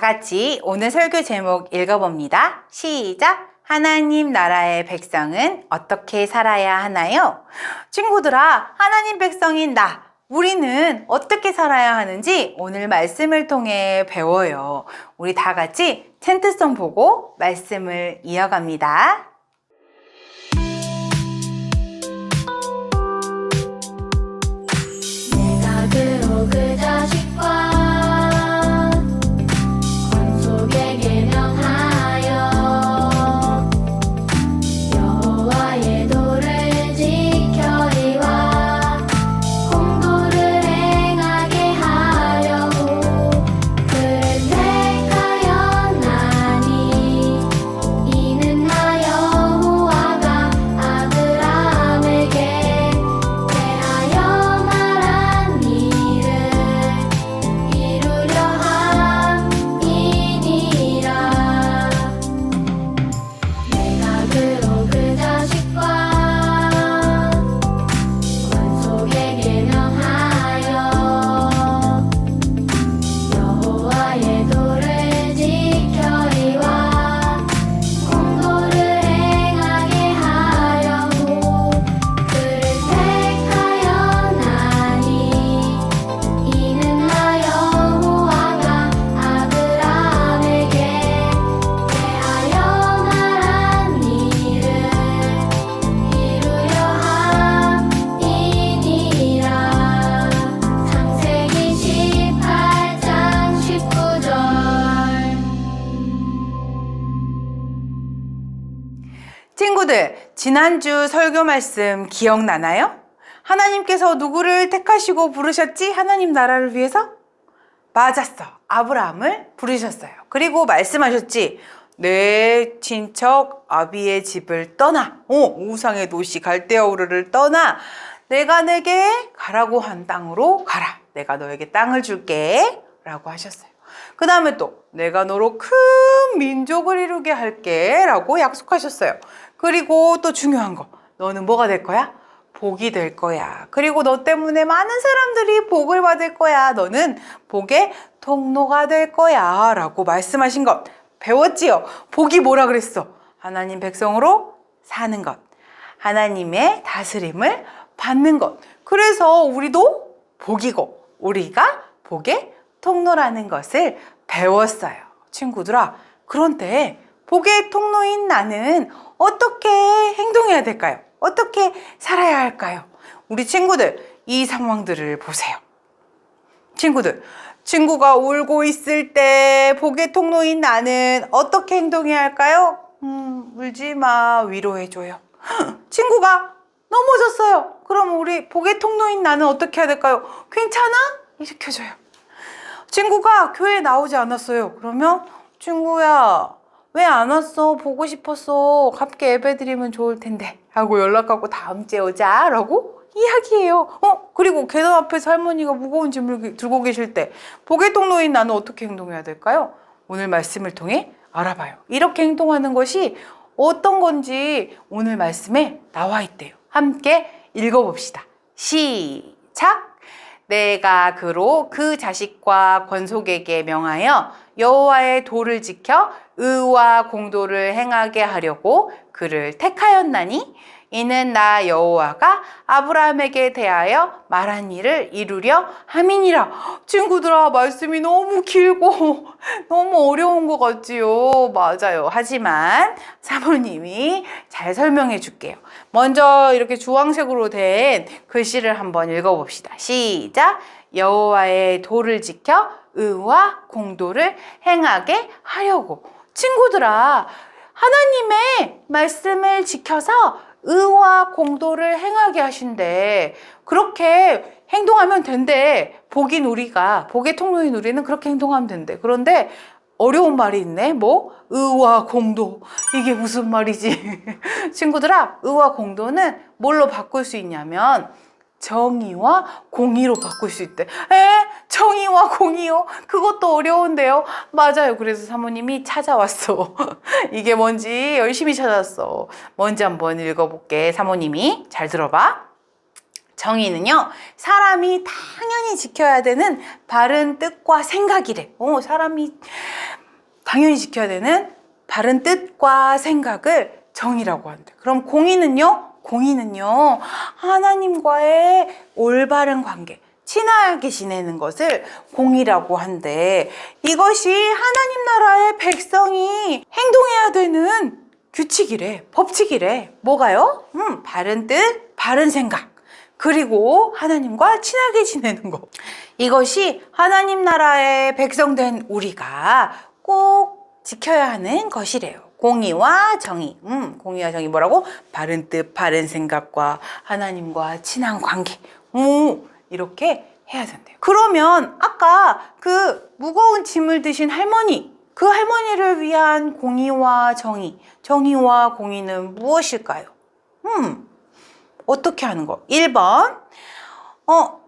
같이 오늘 설교 제목 읽어봅니다. 시작! 하나님 나라의 백성은 어떻게 살아야 하나요? 친구들아, 하나님 백성인 나, 우리는 어떻게 살아야 하는지 오늘 말씀을 통해 배워요. 우리 다 같이 텐트송 보고 말씀을 이어갑니다. 그 자식과 권속에게 명하여 여호와의 도를 지켜리와 공도를 행하게 하려고 그를 택하였나니 이는 나 여호와가 아브라함에게 대하여 말한 이루려 함이니라. 내가 그로 그 자식과 권속에게 명하여 여호와의 도를 지켜리와 공도를 행하게 하려고 그를 택하였나니 이는 나 여호와가 아브라함에게 대하여 말한 이루려 함이니라. 창세기 18장 19절. 친구들, 지난주 설교 말씀 기억나나요? 하나님께서 누구를 택하시고 부르셨지? 하나님 나라를 위해서? 맞았어. 아브라함을 부르셨어요. 그리고 말씀하셨지? 내 친척 아비의 집을 떠나, 우상의 도시 갈대아우르를 떠나 내가 내게 가라고 한 땅으로 가라. 내가 너에게 땅을 줄게 라고 하셨어요. 그 다음에 또 내가 너로 큰 민족을 이루게 할게 라고 약속하셨어요. 그리고 또 중요한 거, 너는 뭐가 될 거야? 복이 될 거야. 그리고 너 때문에 많은 사람들이 복을 받을 거야. 너는 복의 통로가 될 거야 라고 말씀하신 것 배웠지요? 복이 뭐라 그랬어? 하나님 백성으로 사는 것, 하나님의 다스림을 받는 것. 그래서 우리도 복이고 우리가 복의 통로라는 것을 배웠어요. 친구들아, 그런데 복의 통로인 나는 어떻게 행동해야 될까요? 어떻게 살아야 할까요? 우리 친구들, 이 상황들을 보세요. 친구들, 친구가 울고 있을 때 복의 통로인 나는 어떻게 행동해야 할까요? 울지 마, 위로해줘요. 친구가 넘어졌어요. 그럼 우리 복의 통로인 나는 어떻게 해야 될까요? 괜찮아? 일으켜줘요. 친구가 교회에 나오지 않았어요. 그러면 친구야, 왜 안 왔어? 보고 싶었어. 함께 예배드리면 좋을 텐데 하고 연락하고 다음 주에 오자 라고 이야기해요. 그리고 계단 앞에서 할머니가 무거운 짐을 들고 계실 때 복의 통로인 나는 어떻게 행동해야 될까요? 오늘 말씀을 통해 알아봐요. 이렇게 행동하는 것이 어떤 건지 오늘 말씀에 나와 있대요. 함께 읽어봅시다. 시작! 내가 그로 그 자식과 권속에게 명하여 여호와의 도를 지켜 의와 공도를 행하게 하려고 그를 택하였나니 이는 나 여호와가 아브라함에게 대하여 말한 일을 이루려 함이니라. 친구들아, 말씀이 너무 길고 너무 어려운 것 같지요? 맞아요. 하지만 사모님이 잘 설명해 줄게요. 먼저 이렇게 주황색으로 된 글씨를 한번 읽어봅시다. 시작! 여호와의 도를 지켜 의와 공도를 행하게 하려고. 친구들아, 하나님의 말씀을 지켜서 의와 공도를 행하게 하신대. 그렇게 행동하면 된대. 복의 통로인 우리는 그렇게 행동하면 된대. 그런데 어려운 말이 있네. 뭐? 의와 공도. 이게 무슨 말이지? 친구들아, 의와 공도는 뭘로 바꿀 수 있냐면 정의와 공의로 바꿀 수 있대. 정의와 공의요? 그것도 어려운데요? 맞아요. 그래서 사모님이 찾아왔어. 이게 뭔지 열심히 찾았어. 뭔지 한번 읽어볼게. 사모님이 잘 들어봐. 정의는요, 사람이 당연히 지켜야 되는 바른 뜻과 생각이래. 사람이 당연히 지켜야 되는 바른 뜻과 생각을 정의라고 한대. 그럼 공의는요? 공의는요, 하나님과의 올바른 관계, 친하게 지내는 것을 공의라고 한대. 이것이 하나님 나라의 백성이 행동해야 되는 규칙이래, 법칙이래. 뭐가요? 바른 뜻, 바른 생각. 그리고 하나님과 친하게 지내는 것. 이것이 하나님 나라의 백성된 우리가 꼭 지켜야 하는 것이래요. 공의와 정의. 공의와 정의 뭐라고? 바른 뜻, 바른 생각과 하나님과 친한 관계. 이렇게 해야 된대요. 그러면 아까 그 무거운 짐을 드신 할머니, 그 할머니를 위한 공의와 정의, 정의와 공의는 무엇일까요? 어떻게 하는 거? 1번,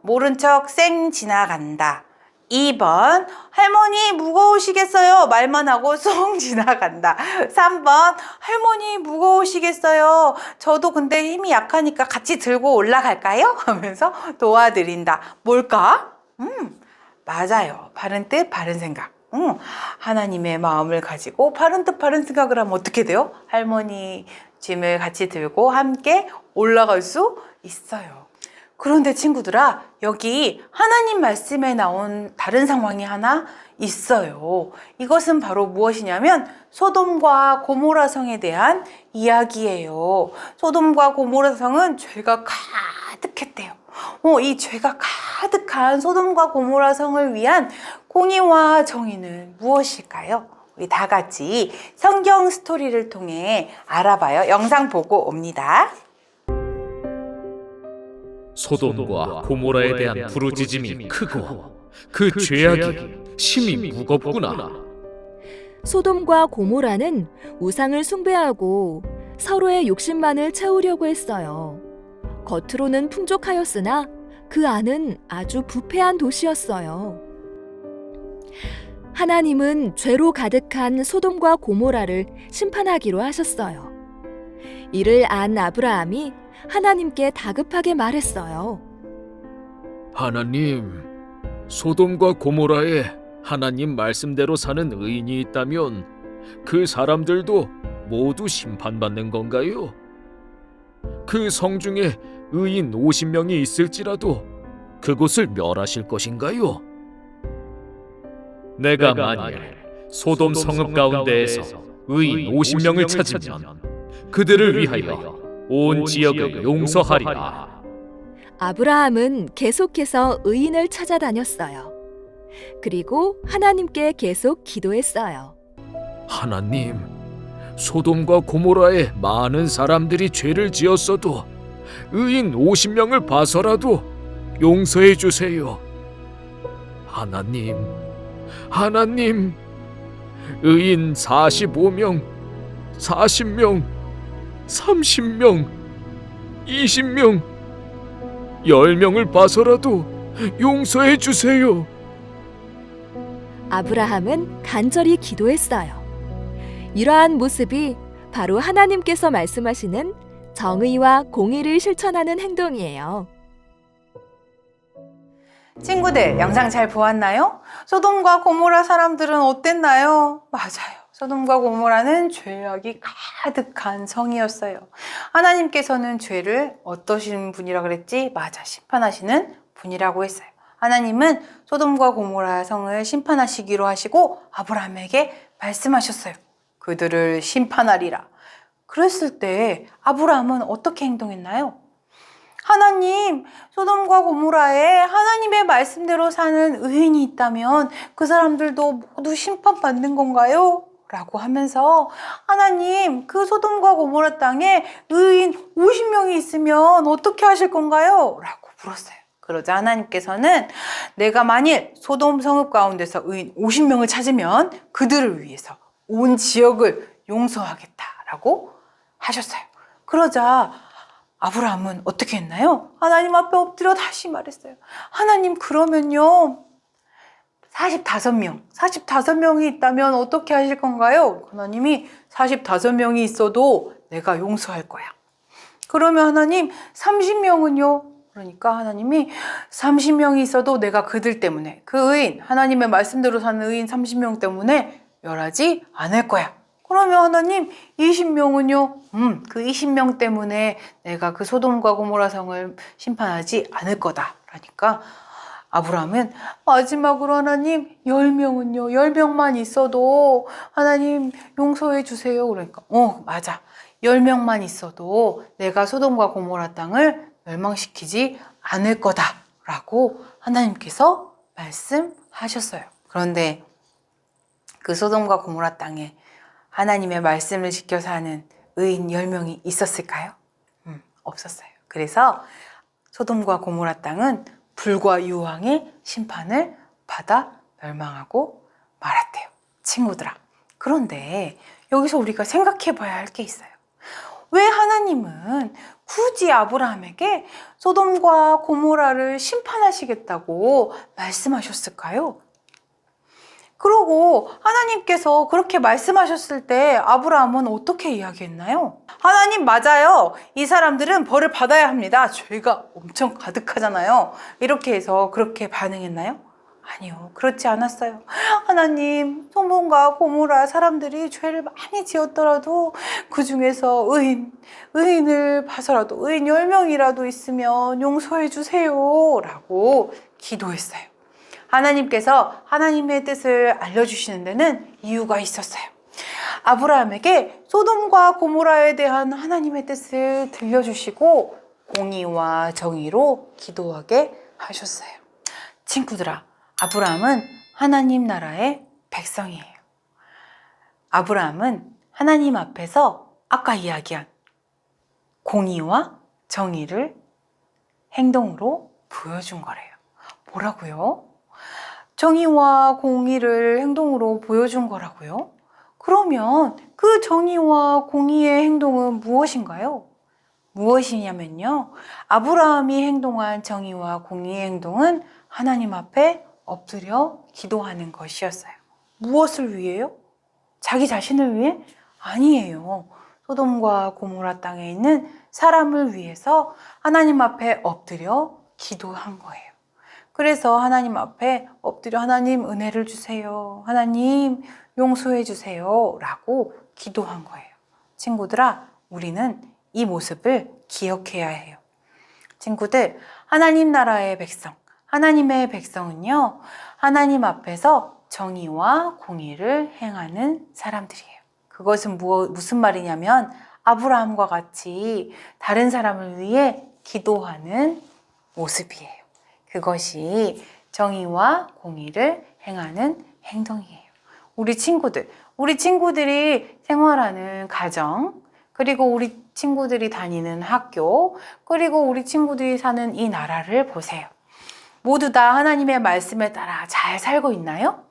모른 척 쌩 지나간다. 2번, 할머니 무거우시겠어요? 말만 하고 쏙 지나간다. 3번, 할머니 무거우시겠어요? 저도 근데 힘이 약하니까 같이 들고 올라갈까요? 하면서 도와드린다. 뭘까? 맞아요. 바른 뜻, 바른 생각. 하나님의 마음을 가지고 바른 뜻, 바른 생각을 하면 어떻게 돼요? 할머니 짐을 같이 들고 함께 올라갈 수 있어요. 그런데 친구들아, 여기 하나님 말씀에 나온 다른 상황이 하나 있어요. 이것은 바로 무엇이냐면 소돔과 고모라 성에 대한 이야기예요. 소돔과 고모라 성은 죄가 가득했대요. 이 죄가 가득한 소돔과 고모라 성을 위한 공의와 정의는 무엇일까요? 우리 다 같이 성경 스토리를 통해 알아봐요. 영상 보고 옵니다. 소돔과 고모라에 대한 부르짖음이 크고 그 죄악이 심히 무겁구나. 소돔과 고모라는 우상을 숭배하고 서로의 욕심만을 채우려고 했어요. 겉으로는 풍족하였으나 그 안은 아주 부패한 도시였어요. 하나님은 죄로 가득한 소돔과 고모라를 심판하기로 하셨어요. 이를 안 아브라함이 하나님께 다급하게 말했어요. 하나님, 소돔과 고모라에 하나님 말씀대로 사는 의인이 있다면 그 사람들도 모두 심판받는 건가요? 그 성 중에 의인 50명이 있을지라도 그곳을 멸하실 것인가요? 내가 만일 소돔 성읍 가운데에서 의인 50명을 찾으면 그들을 위하여 온 지역을 용서하리라. 아브라함은 계속해서 의인을 찾아다녔어요. 그리고 하나님께 계속 기도했어요. 하나님, 소돔과 고모라에 많은 사람들이 죄를 지었어도 의인 50명을 봐서라도 용서해 주세요. 하나님, 의인 45명, 40명, 30명, 20명, 10명을 봐서라도 용서해 주세요. 아브라함은 간절히 기도했어요. 이러한 모습이 바로 하나님께서 말씀하시는 정의와 공의를 실천하는 행동이에요. 친구들, 영상 잘 보았나요? 소돔과 고모라 사람들은 어땠나요? 맞아요. 소돔과 고모라는 죄악이 가득한 성이었어요. 하나님께서는 죄를 어떠신 분이라 그랬지? 맞아, 심판하시는 분이라고 했어요. 하나님은 소돔과 고모라 성을 심판하시기로 하시고 아브라함에게 말씀하셨어요. 그들을 심판하리라. 그랬을 때 아브라함은 어떻게 행동했나요? 하나님, 소돔과 고모라에 하나님의 말씀대로 사는 의인이 있다면 그 사람들도 모두 심판받는 건가요? 라고 하면서 하나님, 그 소돔과 고모라 땅에 의인 50명이 있으면 어떻게 하실 건가요? 라고 물었어요. 그러자 하나님께서는 내가 만일 소돔 성읍 가운데서 의인 50명을 찾으면 그들을 위해서 온 지역을 용서하겠다라고 하셨어요. 그러자 아브라함은 어떻게 했나요? 하나님 앞에 엎드려 다시 말했어요. 하나님, 그러면요 45명이 있다면 어떻게 하실 건가요? 하나님이 45명이 있어도 내가 용서할 거야. 그러면 하나님 30명은요? 그러니까 하나님이 30명이 있어도 내가 그들 때문에, 그 의인, 하나님의 말씀대로 사는 의인 30명 때문에 멸하지 않을 거야. 그러면 하나님 20명은요? 그 20명 때문에 내가 그 소돔과 고모라 성을 심판하지 않을 거다. 그러니까 아브라함은 마지막으로 하나님 10명은요? 10명만 있어도 하나님 용서해 주세요. 그러니까 맞아. 10명만 있어도 내가 소돔과 고모라 땅을 멸망시키지 않을 거다라고 하나님께서 말씀하셨어요. 그런데 그 소돔과 고모라 땅에 하나님의 말씀을 지켜 사는 의인 10명이 있었을까요? 없었어요. 그래서 소돔과 고모라 땅은 불과 유황의 심판을 받아 멸망하고 말았대요. 친구들아. 그런데 여기서 우리가 생각해 봐야 할 게 있어요. 왜 하나님은 굳이 아브라함에게 소돔과 고모라를 심판하시겠다고 말씀하셨을까요? 그러고 하나님께서 그렇게 말씀하셨을 때 아브라함은 어떻게 이야기했나요? 하나님 맞아요. 이 사람들은 벌을 받아야 합니다. 죄가 엄청 가득하잖아요. 이렇게 해서 그렇게 반응했나요? 아니요. 그렇지 않았어요. 하나님, 소돔과 고모라 사람들이 죄를 많이 지었더라도 그 중에서 의인을 봐서라도 의인 10명이라도 있으면 용서해 주세요 라고 기도했어요. 하나님께서 하나님의 뜻을 알려주시는 데는 이유가 있었어요. 아브라함에게 소돔과 고모라에 대한 하나님의 뜻을 들려주시고 공의와 정의로 기도하게 하셨어요. 친구들아, 아브라함은 하나님 나라의 백성이에요. 아브라함은 하나님 앞에서 아까 이야기한 공의와 정의를 행동으로 보여준 거래요. 뭐라고요? 정의와 공의를 행동으로 보여준 거라고요? 그러면 그 정의와 공의의 행동은 무엇인가요? 무엇이냐면요. 아브라함이 행동한 정의와 공의의 행동은 하나님 앞에 엎드려 기도하는 것이었어요. 무엇을 위해요? 자기 자신을 위해? 아니에요. 소돔과 고모라 땅에 있는 사람을 위해서 하나님 앞에 엎드려 기도한 거예요. 그래서 하나님 앞에 엎드려 하나님 은혜를 주세요. 하나님 용서해 주세요. 라고 기도한 거예요. 친구들아, 우리는 이 모습을 기억해야 해요. 친구들, 하나님 나라의 백성, 하나님의 백성은요, 하나님 앞에서 정의와 공의를 행하는 사람들이에요. 그것은 무슨 말이냐면 아브라함과 같이 다른 사람을 위해 기도하는 모습이에요. 그것이 정의와 공의를 행하는 행동이에요. 우리 친구들이 생활하는 가정, 그리고 우리 친구들이 다니는 학교, 그리고 우리 친구들이 사는 이 나라를 보세요. 모두 다 하나님의 말씀에 따라 잘 살고 있나요?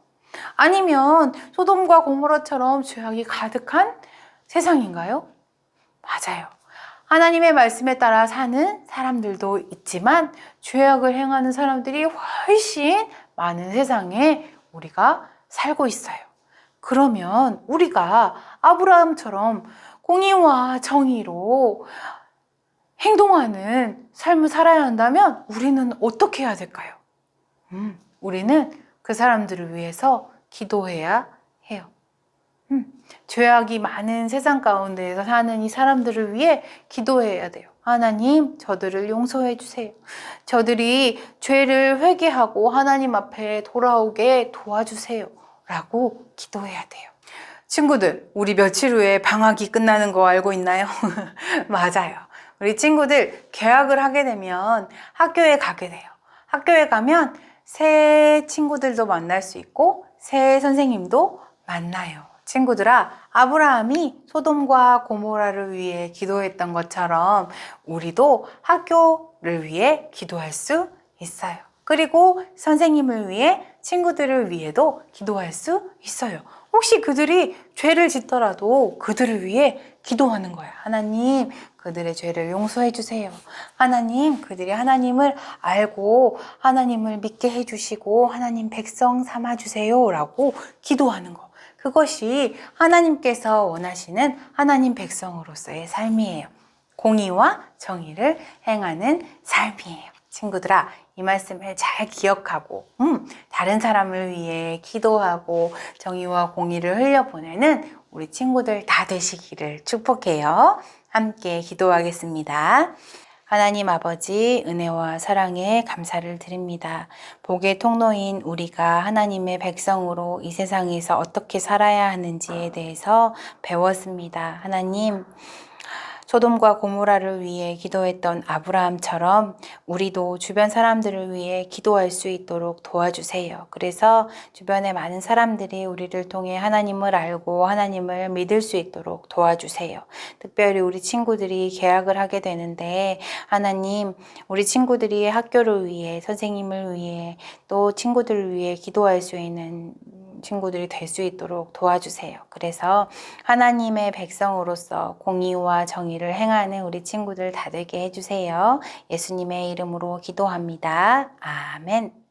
아니면 소돔과 고모라처럼 죄악이 가득한 세상인가요? 맞아요. 하나님의 말씀에 따라 사는 사람들도 있지만 죄악을 행하는 사람들이 훨씬 많은 세상에 우리가 살고 있어요. 그러면 우리가 아브라함처럼 공의와 정의로 행동하는 삶을 살아야 한다면 우리는 어떻게 해야 될까요? 우리는 그 사람들을 위해서 기도해야 해요. 죄악이 많은 세상 가운데에서 사는 이 사람들을 위해 기도해야 돼요. 하나님, 저들을 용서해 주세요. 저들이 죄를 회개하고 하나님 앞에 돌아오게 도와주세요. 라고 기도해야 돼요. 친구들, 우리 며칠 후에 방학이 끝나는 거 알고 있나요? 맞아요. 우리 친구들 개학을 하게 되면 학교에 가게 돼요. 학교에 가면 새 친구들도 만날 수 있고 새 선생님도 만나요. 친구들아, 아브라함이 소돔과 고모라를 위해 기도했던 것처럼 우리도 학교를 위해 기도할 수 있어요. 그리고 선생님을 위해, 친구들을 위해도 기도할 수 있어요. 혹시 그들이 죄를 짓더라도 그들을 위해 기도하는 거야. 하나님, 그들의 죄를 용서해 주세요. 하나님, 그들이 하나님을 알고 하나님을 믿게 해주시고 하나님 백성 삼아주세요 라고 기도하는 거. 그것이 하나님께서 원하시는 하나님 백성으로서의 삶이에요. 공의와 정의를 행하는 삶이에요. 친구들아, 이 말씀을 잘 기억하고 다른 사람을 위해 기도하고 정의와 공의를 흘려보내는 우리 친구들 다 되시기를 축복해요. 함께 기도하겠습니다. 하나님 아버지, 은혜와 사랑에 감사를 드립니다. 복의 통로인 우리가 하나님의 백성으로 이 세상에서 어떻게 살아야 하는지에 대해서 배웠습니다. 하나님, 소돔과 고모라를 위해 기도했던 아브라함처럼 우리도 주변 사람들을 위해 기도할 수 있도록 도와주세요. 그래서 주변의 많은 사람들이 우리를 통해 하나님을 알고 하나님을 믿을 수 있도록 도와주세요. 특별히 우리 친구들이 개학을 하게 되는데 하나님, 우리 친구들이 학교를 위해, 선생님을 위해, 또 친구들을 위해 기도할 수 있는 친구들이 될 수 있도록 도와주세요. 그래서 하나님의 백성으로서 공의와 정의를 행하는 우리 친구들 다 되게 해주세요. 예수님의 이름으로 기도합니다. 아멘.